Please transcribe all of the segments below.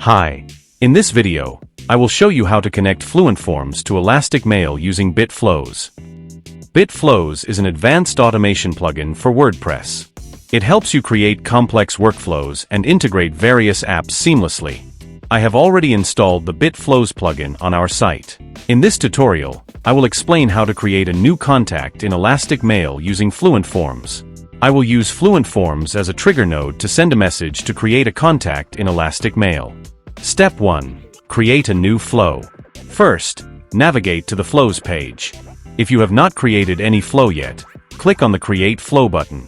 Hi. In this video, I will show you how to connect FluentForms to Elastic Mail using BitFlows. BitFlows is an advanced automation plugin for WordPress. It helps you create complex workflows and integrate various apps seamlessly. I have already installed the BitFlows plugin on our site. In this tutorial, I will explain how to create a new contact in Elastic Mail using FluentForms. I will use FluentForms as a trigger node to send a message to create a contact in Elastic Mail. Step 1. Create a new flow. First, navigate to the Flows page. If you have not created any flow yet, click on the Create Flow button.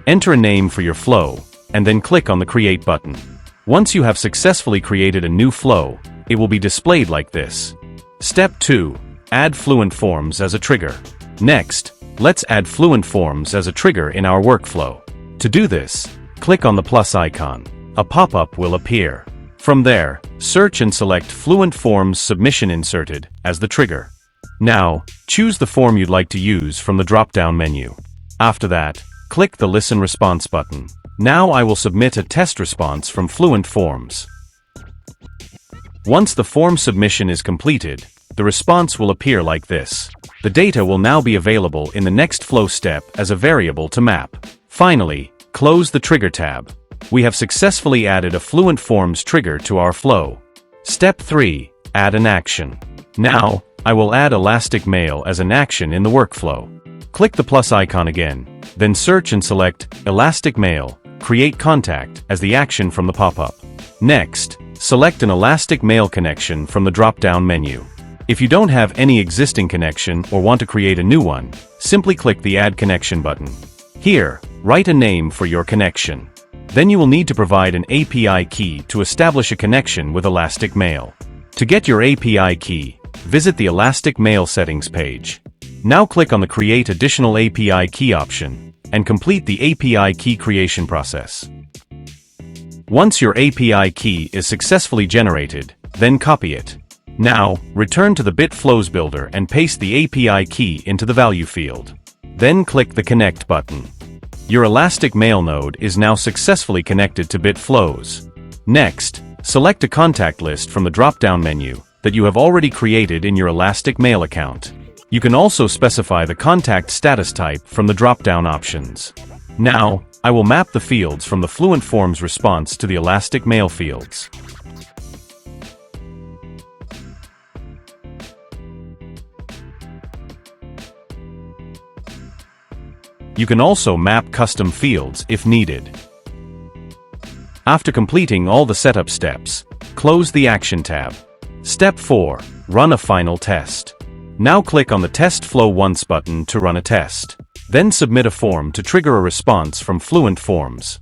Enter a name for your flow, and then click on the Create button. Once you have successfully created a new flow, it will be displayed like this. Step 2. Add FluentForms as a trigger. Next, let's add FluentForms as a trigger in our workflow. To do this, click on the plus icon. A pop-up will appear. From there, search and select FluentForms Submission Inserted as the trigger. Now, choose the form you'd like to use from the drop-down menu. After that, click the Listen Response button. Now I will submit a test response from FluentForms. Once the form submission is completed, the response will appear like this. The data will now be available in the next flow step as a variable to map. Finally, close the Trigger tab. We have successfully added a FluentForms trigger to our flow. Step 3. Add an action. Now, I will add Elastic Mail as an action in the workflow. Click the plus icon again, then search and select Elastic Mail, Create Contact as the action from the pop-up. Next, select an Elastic Mail connection from the drop-down menu. If you don't have any existing connection or want to create a new one, simply click the Add Connection button. Here, write a name for your connection. Then you will need to provide an API key to establish a connection with Elastic Mail. To get your API key, visit the Elastic Mail settings page. Now click on the Create Additional API Key option, and complete the API key creation process. Once your API key is successfully generated, then copy it. Now, return to the BitFlows builder and paste the API key into the value field. Then click the Connect button. Your Elastic Mail node is now successfully connected to BitFlows. Next, select a contact list from the drop-down menu that you have already created in your Elastic Mail account. You can also specify the contact status type from the drop-down options. Now, I will map the fields from the FluentForms response to the Elastic Mail fields. You can also map custom fields if needed. After completing all the setup steps, close the Action tab. Step 4. Run a final test. Now click on the Test Flow Once button to run a test. Then submit a form to trigger a response from FluentForms.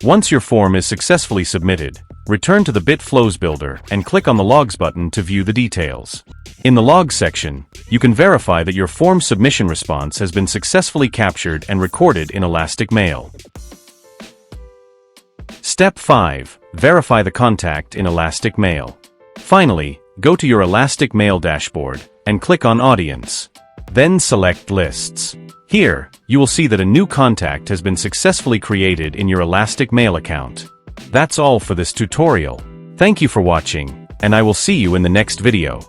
Once your form is successfully submitted, return to the BitFlows builder and click on the Logs button to view the details. In the Logs section, you can verify that your form submission response has been successfully captured and recorded in Elastic Mail. Step 5. Verify the contact in Elastic Mail. Finally, go to your Elastic Mail dashboard and click on Audience. Then select Lists. Here, you will see that a new contact has been successfully created in your Elastic Mail account. That's all for this tutorial. Thank you for watching, and I will see you in the next video.